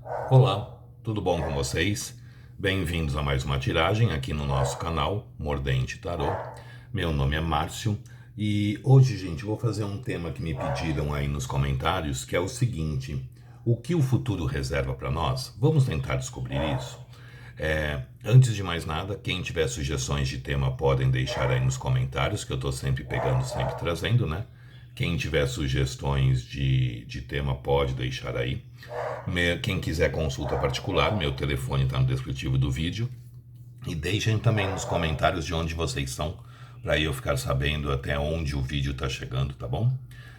Olá, tudo bom com vocês? Bem-vindos a mais uma tiragem aqui no nosso canal Mordente Tarô. Meu nome é Márcio e hoje, gente, eu vou fazer um tema que me pediram aí nos comentários, que é o seguinte: o que o futuro reserva para nós? Vamos tentar descobrir isso? Antes de mais nada, quem tiver sugestões de tema podem deixar aí nos comentários, que eu estou sempre pegando, sempre trazendo, né? Quem tiver sugestões de tema pode deixar aí. Quem quiser consulta particular, meu telefone está no descritivo do vídeo. E deixem também nos comentários de onde vocês são, para eu ficar sabendo até onde o vídeo está chegando, tá bom?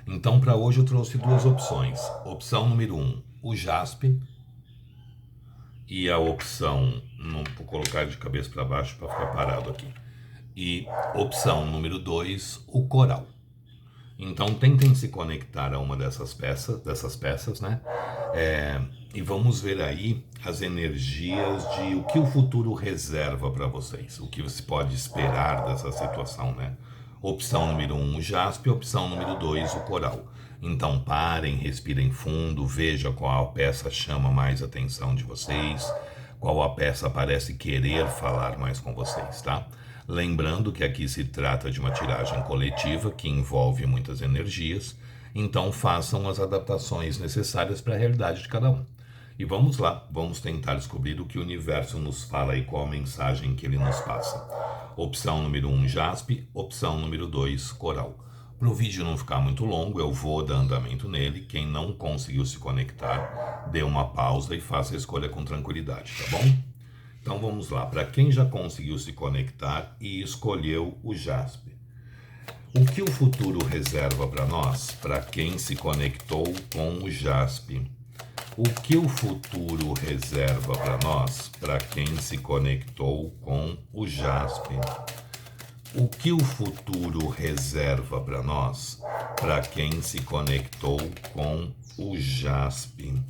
Então, para hoje eu trouxe duas opções. Opção número 1, o jaspe. E a opção, não vou colocar de cabeça para baixo para ficar parado aqui. E opção número 2, o coral. Então tentem se conectar a uma dessas peças, né? E vamos ver aí as energias de o que o futuro reserva para vocês, o que você pode esperar dessa situação, né? Opção número 1, o jaspe, opção número 2, o coral. Então parem, respirem fundo, veja qual a peça chama mais atenção de vocês, qual a peça parece querer falar mais com vocês, tá? Lembrando que aqui se trata de uma tiragem coletiva que envolve muitas energias, então façam as adaptações necessárias para a realidade de cada um. E vamos lá, vamos tentar descobrir o que o universo nos fala e qual a mensagem que ele nos passa. Opção número 1, jaspe. Opção número 2, coral. Para o vídeo não ficar muito longo, eu vou dar andamento nele. Quem não conseguiu se conectar, dê uma pausa e faça a escolha com tranquilidade, tá bom? Então vamos lá, para quem já conseguiu se conectar e escolheu o jaspe. O que o futuro reserva para nós, para quem se conectou com o jaspe? O que o futuro reserva para nós, para quem se conectou com o jaspe? O que o futuro reserva para nós, para quem se conectou com o jaspe?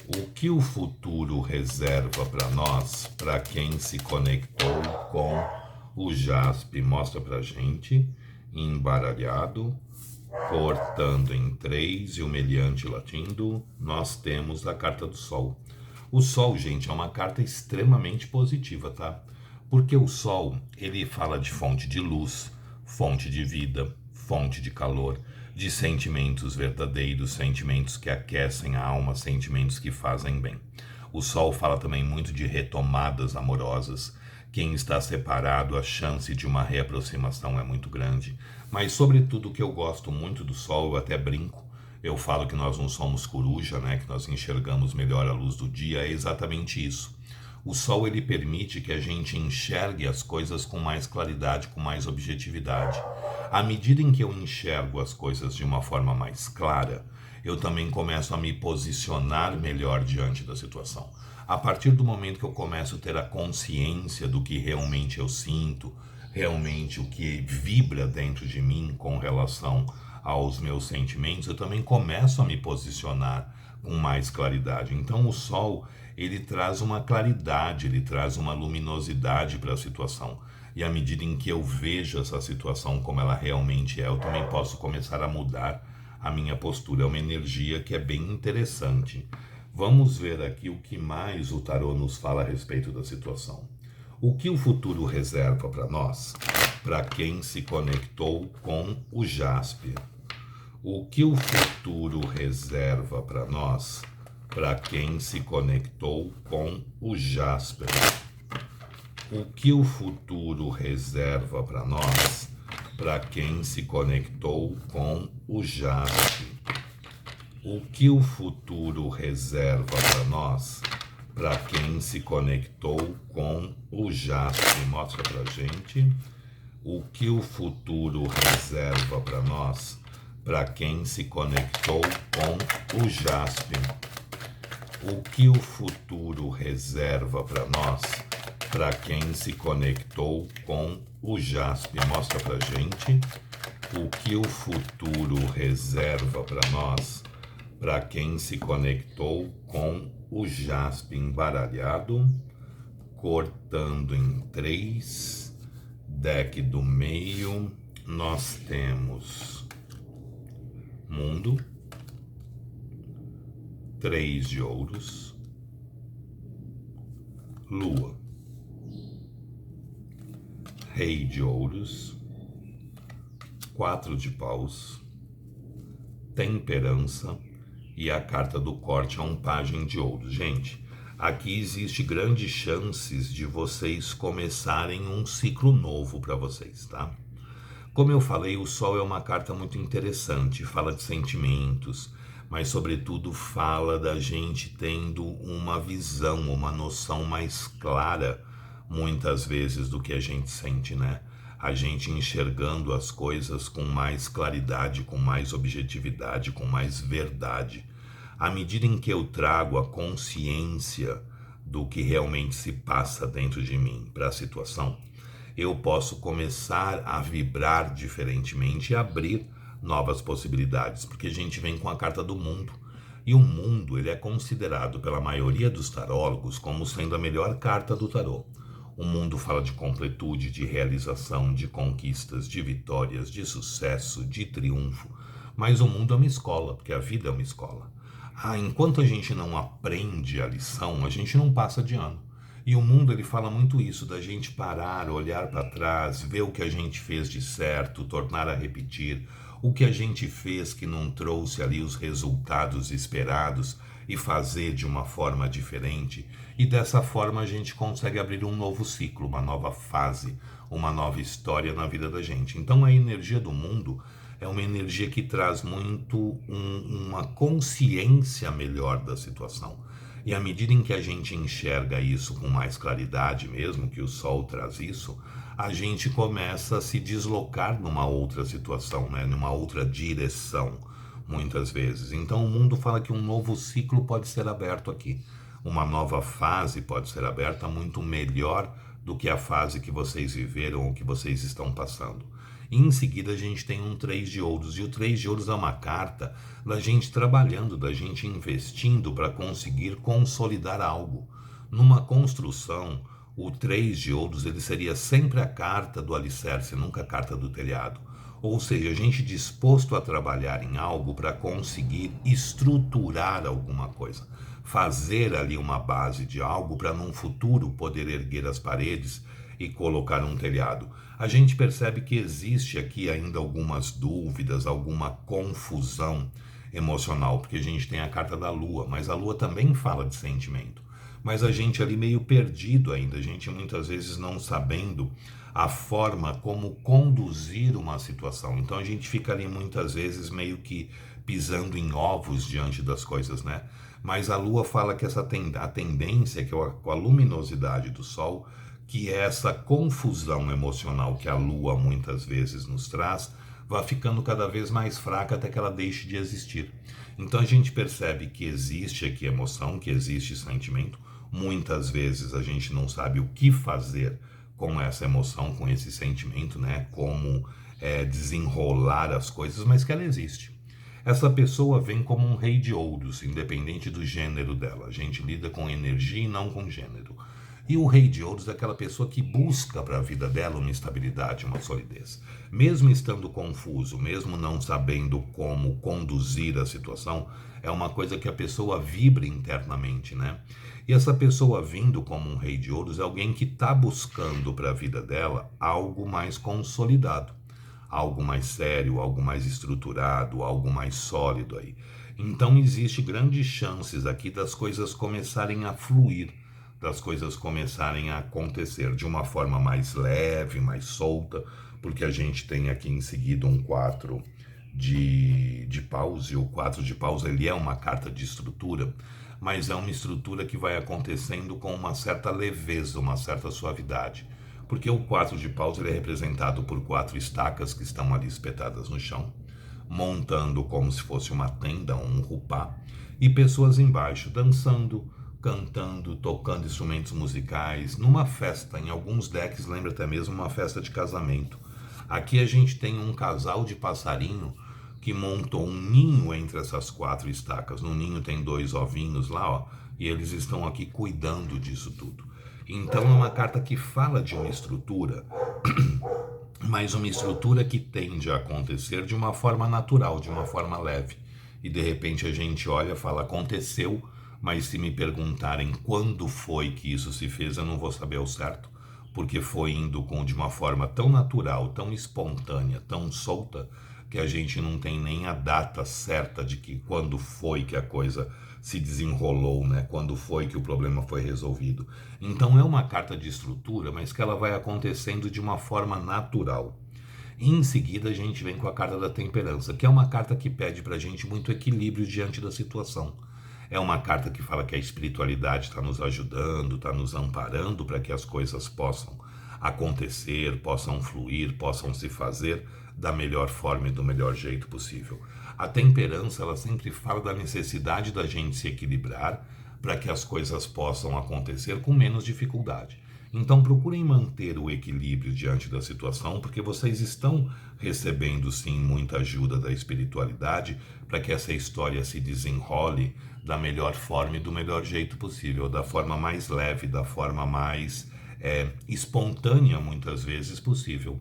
O que o futuro reserva para nós, para quem se conectou com o jaspe? Mostra para gente, embaralhado, cortando em 3 e o meliante latindo, nós temos a carta do Sol. O Sol, gente, é uma carta extremamente positiva, tá? Porque o Sol, ele fala de fonte de luz, fonte de vida, fonte de calor, de sentimentos verdadeiros, sentimentos que aquecem a alma, sentimentos que fazem bem. O Sol fala também muito de retomadas amorosas. Quem está separado, a chance de uma reaproximação é muito grande. Mas, sobretudo, o que eu gosto muito do Sol, eu até brinco, eu falo que nós não somos coruja, né? Que nós enxergamos melhor a luz do dia, é exatamente isso. O Sol, ele permite que a gente enxergue as coisas com mais claridade, com mais objetividade. À medida em que eu enxergo as coisas de uma forma mais clara, eu também começo a me posicionar melhor diante da situação. A partir do momento que eu começo a ter a consciência do que realmente eu sinto, realmente o que vibra dentro de mim com relação aos meus sentimentos, eu também começo a me posicionar com mais claridade. Então o Sol, ele traz uma claridade, ele traz uma luminosidade para a situação. E à medida em que eu vejo essa situação como ela realmente é, eu também posso começar a mudar a minha postura. É uma energia que é bem interessante. Vamos ver aqui o que mais o tarô nos fala a respeito da situação. O que o futuro reserva para nós, para quem se conectou com o jaspe? O que o futuro reserva para nós, para quem se conectou com o jaspe? O que o futuro reserva para nós, para quem se conectou com o jaspe? O que o futuro reserva para nós, para quem se conectou com o jaspe? Mostra para gente. O que o futuro reserva para nós, para quem se conectou com o jaspe? O que o futuro reserva para nós, para quem se conectou com o jaspe? Mostra para gente. O que o futuro reserva para nós, para quem se conectou com o jaspe embaralhado, cortando em 3, deck do meio, nós temos mundo, 3 de ouros, lua, rei de ouros, 4 de paus, temperança e a carta do corte é um pajem de ouros. Gente, aqui existe grandes chances de vocês começarem um ciclo novo para vocês, tá? Como eu falei, o Sol é uma carta muito interessante, fala de sentimentos, mas sobretudo fala da gente tendo uma visão, uma noção mais clara, muitas vezes, do que a gente sente, né? A gente enxergando as coisas com mais claridade, com mais objetividade, com mais verdade. À medida em que eu trago a consciência do que realmente se passa dentro de mim para a situação, eu posso começar a vibrar diferentemente e abrir novas possibilidades, porque a gente vem com a carta do mundo. E o mundo, ele é considerado pela maioria dos tarólogos como sendo a melhor carta do tarô. O mundo fala de completude, de realização, de conquistas, de vitórias, de sucesso, de triunfo. Mas o mundo é uma escola, porque a vida é uma escola. Enquanto a gente não aprende a lição, a gente não passa de ano. E o mundo, ele fala muito isso, da gente parar, olhar para trás, ver o que a gente fez de certo, tornar a repetir, o que a gente fez que não trouxe ali os resultados esperados e fazer de uma forma diferente. E dessa forma a gente consegue abrir um novo ciclo, uma nova fase, uma nova história na vida da gente. Então a energia do mundo é uma energia que traz muito uma consciência melhor da situação. E à medida em que a gente enxerga isso com mais claridade mesmo, que o Sol traz isso, a gente começa a se deslocar numa outra situação, né? Numa outra direção, muitas vezes. Então o mundo fala que um novo ciclo pode ser aberto aqui. Uma nova fase pode ser aberta muito melhor do que a fase que vocês viveram ou que vocês estão passando. E em seguida a gente tem um 3 de ouros, e o 3 de ouros é uma carta da gente trabalhando, da gente investindo para conseguir consolidar algo. Numa construção, o 3 de ouros ele seria sempre a carta do alicerce, nunca a carta do telhado. Ou seja, a gente disposto a trabalhar em algo para conseguir estruturar alguma coisa, fazer ali uma base de algo para num futuro poder erguer as paredes e colocar um telhado. A gente percebe que existe aqui ainda algumas dúvidas, alguma confusão emocional, porque a gente tem a carta da lua, mas a lua também fala de sentimento. Mas a gente ali meio perdido ainda, a gente muitas vezes não sabendo a forma como conduzir uma situação. Então a gente fica ali muitas vezes meio que pisando em ovos diante das coisas, né? Mas a lua fala que a tendência, que é com a luminosidade do sol, que é essa confusão emocional que a lua muitas vezes nos traz, vai ficando cada vez mais fraca até que ela deixe de existir. Então a gente percebe que existe aqui emoção, que existe sentimento. Muitas vezes a gente não sabe o que fazer com essa emoção, com esse sentimento, né? Como desenrolar as coisas, mas que ela existe. Essa pessoa vem como um rei de ouros, independente do gênero dela. A gente lida com energia e não com gênero. E o rei de ouros é aquela pessoa que busca para a vida dela uma estabilidade, uma solidez. Mesmo estando confuso, mesmo não sabendo como conduzir a situação, é uma coisa que a pessoa vibra internamente, né? E essa pessoa vindo como um rei de ouros é alguém que está buscando para a vida dela algo mais consolidado, algo mais sério, algo mais estruturado, algo mais sólido aí. Então existe grandes chances aqui das coisas começarem a fluir, das coisas começarem a acontecer de uma forma mais leve, mais solta, porque a gente tem aqui em seguida um 4 de paus, e o 4 de paus ele é uma carta de estrutura, mas é uma estrutura que vai acontecendo com uma certa leveza, uma certa suavidade, porque o 4 de paus ele é representado por 4 estacas que estão ali espetadas no chão, montando como se fosse uma tenda, um rupá, e pessoas embaixo dançando, cantando, tocando instrumentos musicais, numa festa. Em alguns decks lembra até mesmo uma festa de casamento. Aqui a gente tem um casal de passarinho que montou um ninho entre essas 4 estacas. No ninho tem 2 ovinhos lá, ó, e eles estão aqui cuidando disso tudo. Então é uma carta que fala de uma estrutura, mas uma estrutura que tende a acontecer de uma forma natural, de uma forma leve. e de repente a gente olha e fala, aconteceu, mas se me perguntarem quando foi que isso se fez, eu não vou saber ao certo, porque foi indo de uma forma tão natural, tão espontânea, tão solta, que a gente não tem nem a data certa de que quando foi que a coisa se desenrolou, né? Quando foi que o problema foi resolvido. Então é uma carta de estrutura, mas que ela vai acontecendo de uma forma natural. E em seguida a gente vem com a carta da temperança, que é uma carta que pede pra gente muito equilíbrio diante da situação. É uma carta que fala que a espiritualidade está nos ajudando, está nos amparando para que as coisas possam acontecer, possam fluir, possam se fazer da melhor forma e do melhor jeito possível. A temperança, ela sempre fala da necessidade da gente se equilibrar para que as coisas possam acontecer com menos dificuldade. Então procurem manter o equilíbrio diante da situação, porque vocês estão recebendo sim muita ajuda da espiritualidade para que essa história se desenrole da melhor forma e do melhor jeito possível, da forma mais leve, da forma mais espontânea muitas vezes possível.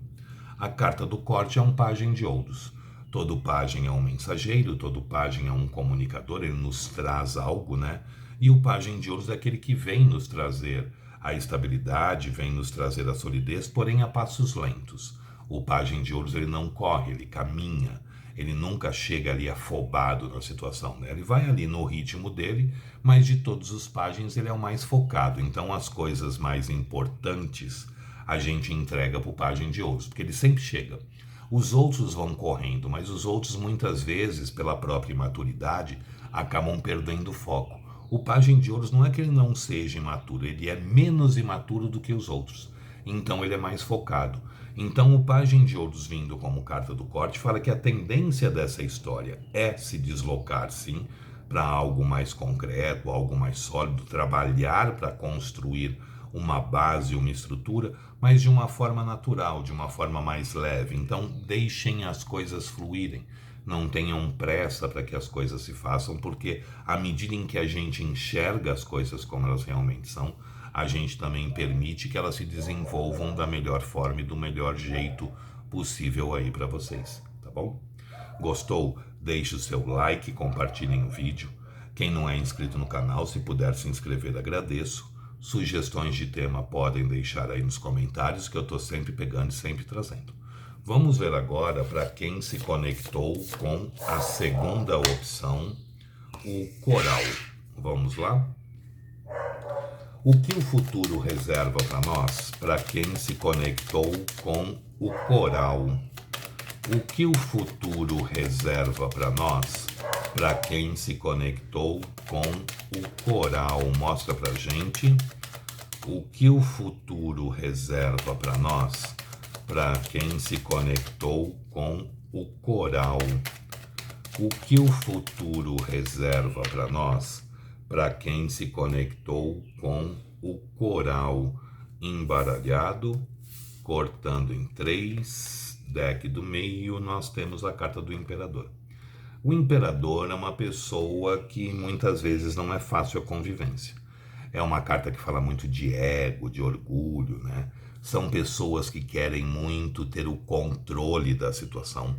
A carta do corte é um pajem de ouros. Todo pajem é um mensageiro, todo pajem é um comunicador, ele nos traz algo, né? E o pajem de ouros é aquele que vem nos trazer a estabilidade, vem nos trazer a solidez, porém a passos lentos. O pajem de ouros ele não corre, ele caminha, ele nunca chega ali afobado na situação, né? Ele vai ali no ritmo dele, mas de todos os pajens ele é o mais focado. Então as coisas mais importantes a gente entrega para o pajem de ouros, porque ele sempre chega. Os outros vão correndo, mas os outros muitas vezes, pela própria imaturidade, acabam perdendo o foco. O pajem de ouros não é que ele não seja imaturo, ele é menos imaturo do que os outros. Então ele é mais focado. Então o pajem de ouros vindo como carta do corte fala que a tendência dessa história é se deslocar sim para algo mais concreto, algo mais sólido, trabalhar para construir uma base, uma estrutura, mas de uma forma natural, de uma forma mais leve. Então deixem as coisas fluírem. Não tenham pressa para que as coisas se façam, porque à medida em que a gente enxerga as coisas como elas realmente são, a gente também permite que elas se desenvolvam da melhor forma e do melhor jeito possível aí para vocês, tá bom? Gostou? Deixe o seu like, compartilhem o vídeo. Quem não é inscrito no canal, se puder se inscrever, agradeço. Sugestões de tema podem deixar aí nos comentários, que eu estou sempre pegando e sempre trazendo. Vamos ver agora para quem se conectou com a segunda opção, o coral. Vamos lá? O que o futuro reserva para nós, para quem se conectou com o coral? O que o futuro reserva para nós, para quem se conectou com o coral? Mostra para gente o que o futuro reserva para nós, para quem se conectou com o coral. O que o futuro reserva para nós, para quem se conectou com o coral. Embaralhado, cortando em 3, deck do meio, nós temos a carta do imperador. O imperador é uma pessoa que muitas vezes não é fácil a convivência. É uma carta que fala muito de ego, de orgulho, né? São pessoas que querem muito ter o controle da situação.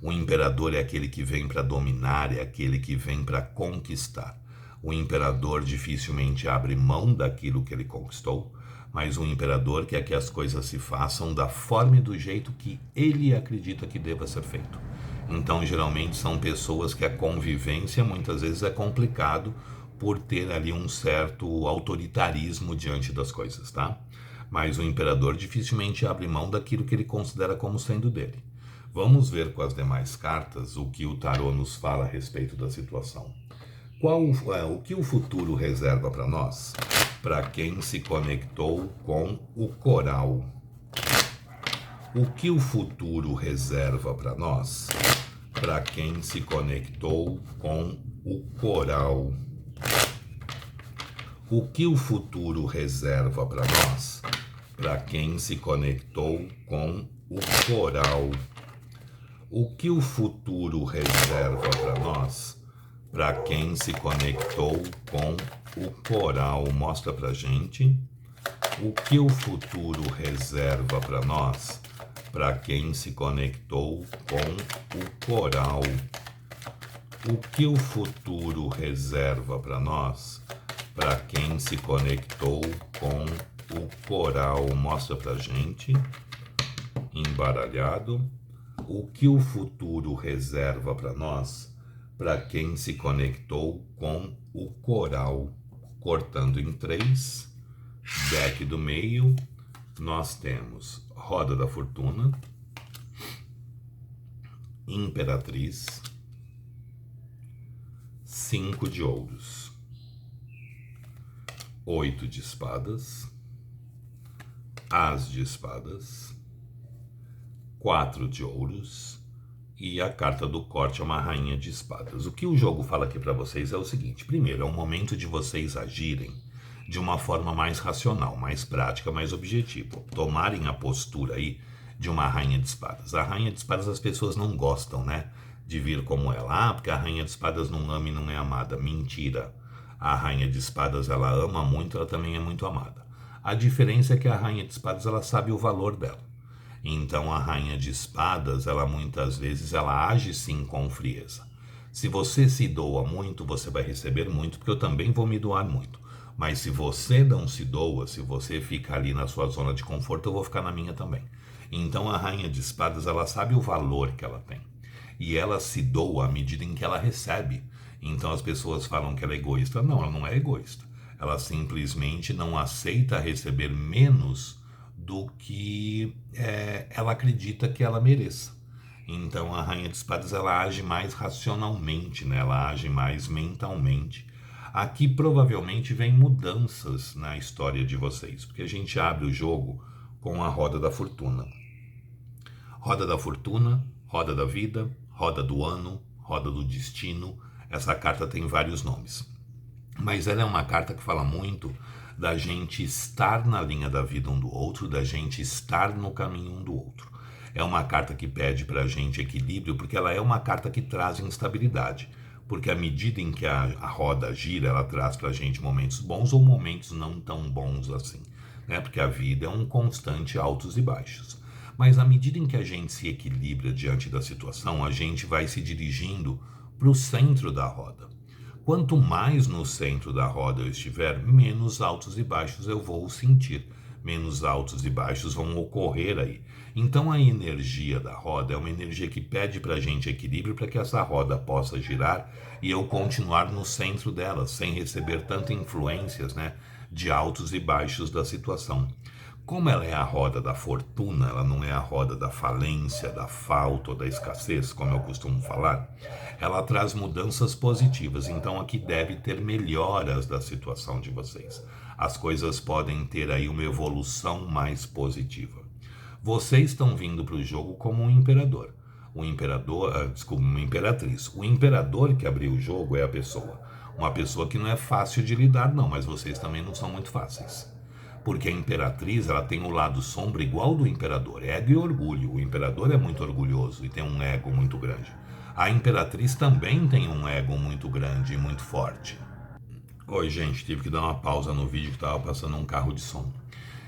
O imperador é aquele que vem para dominar, é aquele que vem para conquistar. O imperador dificilmente abre mão daquilo que ele conquistou, mas o imperador quer que as coisas se façam da forma e do jeito que ele acredita que deva ser feito. Então, geralmente, são pessoas que a convivência muitas vezes é complicado por ter ali um certo autoritarismo diante das coisas, tá? Mas o imperador dificilmente abre mão daquilo que ele considera como sendo dele. Vamos ver com as demais cartas o que o tarô nos fala a respeito da situação. O que o futuro reserva para nós, para quem se conectou com o coral? O que o futuro reserva para nós, para quem se conectou com o coral? O que o futuro reserva para nós, para quem se conectou com o coral? O que o futuro reserva para nós, para quem se conectou com o coral? Mostra pra gente o que o futuro reserva para nós, para quem se conectou com o coral. O que o futuro reserva para nós, para quem se conectou com o coral? Mostra pra gente, embaralhado. O que o futuro reserva para nós, para quem se conectou com o coral? Cortando em 3, deck do meio, nós temos Roda da Fortuna, Imperatriz, 5 de ouros, 8 de espadas, As de espadas, 4 de ouros e a carta do corte é uma rainha de espadas. O que o jogo fala aqui para vocês é o seguinte: primeiro, é um momento de vocês agirem de uma forma mais racional, mais prática, mais objetiva. Tomarem a postura aí de uma rainha de espadas. A rainha de espadas as pessoas não gostam, né? De vir como ela. Ah, porque a rainha de espadas não ama e não é amada. Mentira. A rainha de espadas, ela ama muito, ela também é muito amada. A diferença é que a rainha de espadas, ela sabe o valor dela. Então a rainha de espadas, ela muitas vezes, ela age sim com frieza. Se você se doa muito, você vai receber muito, porque eu também vou me doar muito. Mas se você não se doa, se você fica ali na sua zona de conforto, eu vou ficar na minha também. Então a rainha de espadas, ela sabe o valor que ela tem. E ela se doa à medida em que ela recebe. Então as pessoas falam que ela é egoísta. Não, ela não é egoísta. Ela simplesmente não aceita receber menos do que ela acredita que ela mereça. Então a rainha de espadas, ela age mais racionalmente, né? Ela age mais mentalmente. Aqui provavelmente vem mudanças na história de vocês, porque a gente abre o jogo com a roda da fortuna. Roda da fortuna, roda da vida, roda do ano, roda do destino. Essa carta tem vários nomes. Mas ela é uma carta que fala muito da gente estar na linha da vida um do outro, da gente estar no caminho um do outro. É uma carta que pede pra gente equilíbrio, porque ela é uma carta que traz instabilidade. Porque à medida em que a roda gira, ela traz pra gente momentos bons ou momentos não tão bons assim. Né? Porque a vida é um constante altos e baixos. Mas à medida em que a gente se equilibra diante da situação, a gente vai se dirigindo para o centro da roda. Quanto mais no centro da roda eu estiver, menos altos e baixos eu vou sentir. Menos altos e baixos vão ocorrer aí. Então a energia da roda é uma energia que pede para a gente equilíbrio para que essa roda possa girar e eu continuar no centro dela, sem receber tanta influências, né, de altos e baixos da situação. Como ela é a roda da fortuna, ela não é a roda da falência, da falta ou da escassez, como eu costumo falar, ela traz mudanças positivas. Então aqui deve ter melhoras da situação de vocês. As coisas podem ter aí uma evolução mais positiva. Vocês estão vindo para o jogo como um imperador. O imperador, desculpa, uma imperatriz. O imperador que abriu o jogo é a pessoa. Uma pessoa que não é fácil de lidar, não, mas vocês também não são muito fáceis. Porque a imperatriz, ela tem o lado sombra igual do imperador, ego e orgulho. O imperador é muito orgulhoso e tem um ego muito grande. A imperatriz também tem um ego muito grande e muito forte. Oi, gente, tive que dar uma pausa no vídeo que estava passando um carro de som.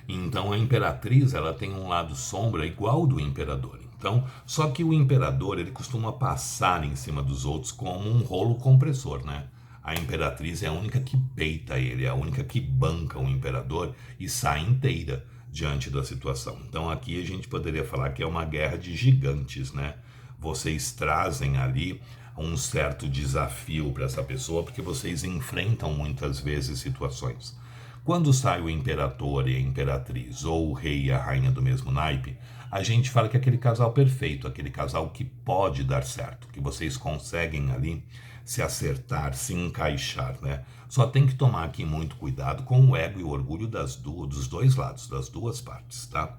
Então a imperatriz, ela tem um lado sombra igual do imperador. Então, só que o imperador, ele costuma passar em cima dos outros como um rolo compressor, né? A imperatriz é a única que peita ele, é a única que banca o imperador e sai inteira diante da situação. Então aqui a gente poderia falar que é uma guerra de gigantes, né? Vocês trazem ali um certo desafio para essa pessoa, porque vocês enfrentam muitas vezes situações. Quando sai o imperador e a imperatriz, ou o rei e a rainha do mesmo naipe, a gente fala que é aquele casal perfeito, aquele casal que pode dar certo, que vocês conseguem ali se acertar, se encaixar, né? Só tem que tomar aqui muito cuidado com o ego e o orgulho dos dois lados, das duas partes, tá?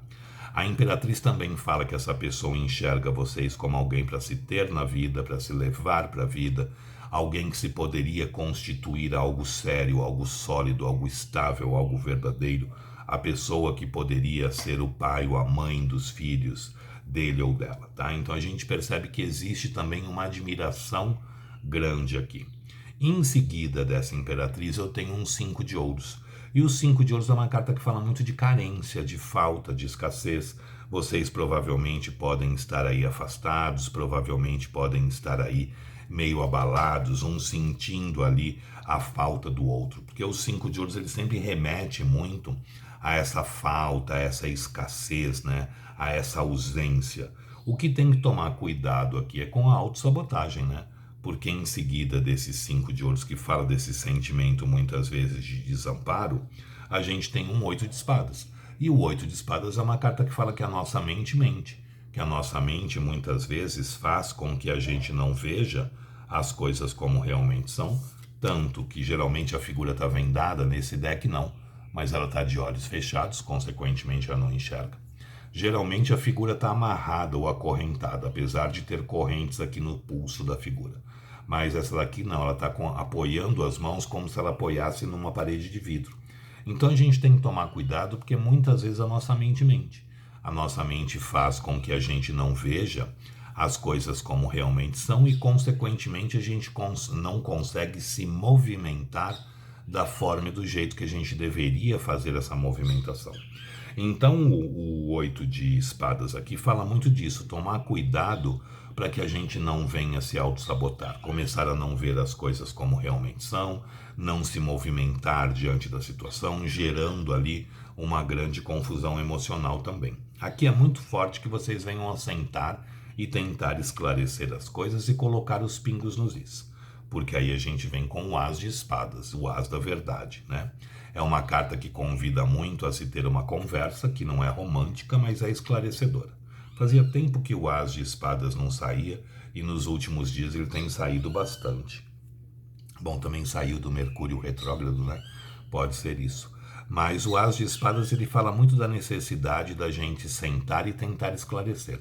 A imperatriz também fala que essa pessoa enxerga vocês como alguém para se ter na vida, para se levar para a vida, alguém que se poderia constituir algo sério, algo sólido, algo estável, algo verdadeiro, a pessoa que poderia ser o pai ou a mãe dos filhos dele ou dela, tá? Então a gente percebe que existe também uma admiração grande aqui. Em seguida dessa imperatriz eu tenho um 5 de ouros. E o 5 de ouros é uma carta que fala muito de carência, de falta, de escassez. Vocês provavelmente podem estar aí afastados, provavelmente podem estar aí meio abalados, um sentindo ali a falta do outro. Porque o 5 de ouros ele sempre remete muito a essa falta, a essa escassez, né? A essa ausência. O que tem que tomar cuidado aqui é com a autossabotagem, né? Porque em seguida desses 5 de ouros que fala desse sentimento muitas vezes de desamparo, a gente tem um 8 de espadas. E o 8 de espadas é uma carta que fala que a nossa mente mente, que a nossa mente muitas vezes faz com que a gente não veja as coisas como realmente são, tanto que geralmente a figura está vendada, nesse deck não, mas ela está de olhos fechados, consequentemente ela não enxerga. Geralmente a figura está amarrada ou acorrentada, apesar de ter correntes aqui no pulso da figura. Mas essa daqui não, ela está apoiando as mãos como se ela apoiasse numa parede de vidro. Então a gente tem que tomar cuidado porque muitas vezes a nossa mente mente. A nossa mente faz com que a gente não veja as coisas como realmente são e, consequentemente, a gente não consegue se movimentar da forma e do jeito que a gente deveria fazer essa movimentação. Então o 8 de espadas aqui fala muito disso, tomar cuidado para que a gente não venha se auto-sabotar, começar a não ver as coisas como realmente são, não se movimentar diante da situação, gerando ali uma grande confusão emocional também. Aqui é muito forte que vocês venham a sentar e tentar esclarecer as coisas e colocar os pingos nos is. Porque aí a gente vem com o as de espadas, o as da verdade, né? É uma carta que convida muito a se ter uma conversa, que não é romântica, mas é esclarecedora. Fazia tempo que o as de espadas não saía, e nos últimos dias ele tem saído bastante. Bom, também saiu do Mercúrio retrógrado, né? Pode ser isso. Mas o as de espadas ele fala muito da necessidade da gente sentar e tentar esclarecer.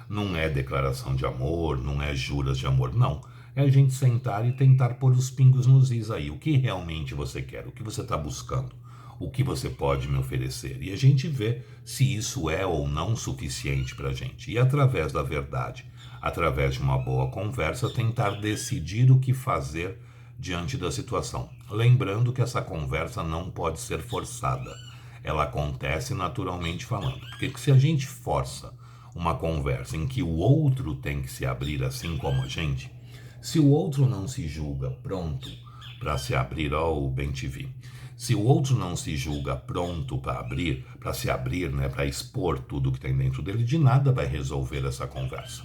Não é declaração de amor, não é juras de amor, não. É a gente sentar e tentar pôr os pingos nos is aí. O que realmente você quer? O que você está buscando? O que você pode me oferecer? E a gente vê se isso é ou não suficiente para a gente. E através da verdade, através de uma boa conversa, tentar decidir o que fazer diante da situação. Lembrando que essa conversa não pode ser forçada. Ela acontece naturalmente falando. Porque se a gente força uma conversa em que o outro tem que se abrir assim como a gente, se o outro não se julga pronto para se abrir, o bem te vi. Se o outro não se julga pronto para se abrir, né, para expor tudo que tem dentro dele, de nada vai resolver essa conversa.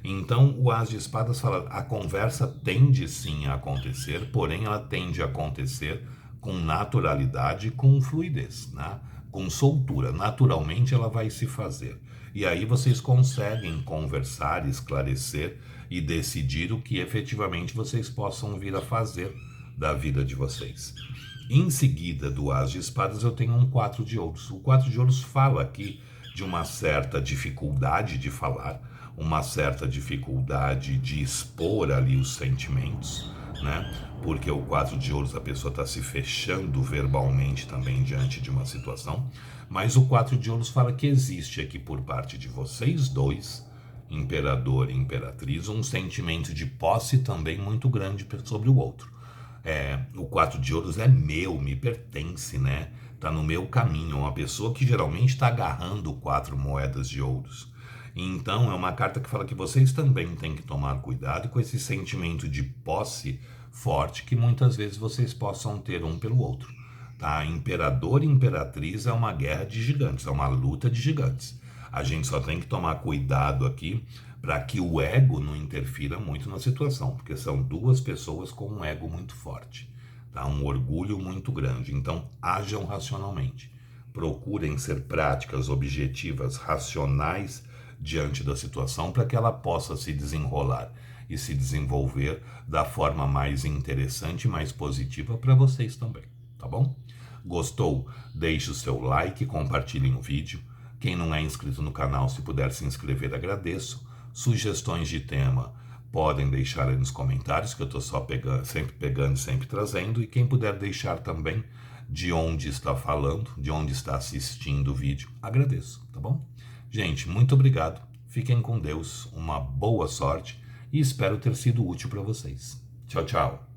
Então, o as de espadas fala, a conversa tende sim a acontecer, porém ela tende a acontecer com naturalidade, com fluidez, né? Com soltura. Naturalmente ela vai se fazer. E aí vocês conseguem conversar, esclarecer e decidir o que efetivamente vocês possam vir a fazer da vida de vocês. Em seguida do as de espadas eu tenho um 4 de ouros. O 4 de ouros fala aqui de uma certa dificuldade de falar, uma certa dificuldade de expor ali os sentimentos, né? Porque o 4 de ouros a pessoa está se fechando verbalmente também diante de uma situação, mas o 4 de ouros fala que existe aqui por parte de vocês dois, imperador e imperatriz, um sentimento de posse também muito grande sobre o outro. O 4 de ouros é meu, me pertence, né? Tá no meu caminho, uma pessoa que geralmente está agarrando 4 moedas de ouros. Então é uma carta que fala que vocês também têm que tomar cuidado com esse sentimento de posse forte que muitas vezes vocês possam ter um pelo outro. Tá? Imperador e imperatriz é uma guerra de gigantes, é uma luta de gigantes. A gente só tem que tomar cuidado aqui para que o ego não interfira muito na situação, porque são duas pessoas com um ego muito forte, tá? Um orgulho muito grande. Então, ajam racionalmente. Procurem ser práticas, objetivas, racionais diante da situação para que ela possa se desenrolar e se desenvolver da forma mais interessante e mais positiva para vocês também, tá bom? Gostou? Deixe o seu like, compartilhem o vídeo. Quem não é inscrito no canal, se puder se inscrever, agradeço. Sugestões de tema podem deixar aí nos comentários, que eu estou só sempre pegando e sempre trazendo. E quem puder deixar também de onde está falando, de onde está assistindo o vídeo, agradeço, tá bom? Gente, muito obrigado. Fiquem com Deus, uma boa sorte e espero ter sido útil para vocês. Tchau, tchau.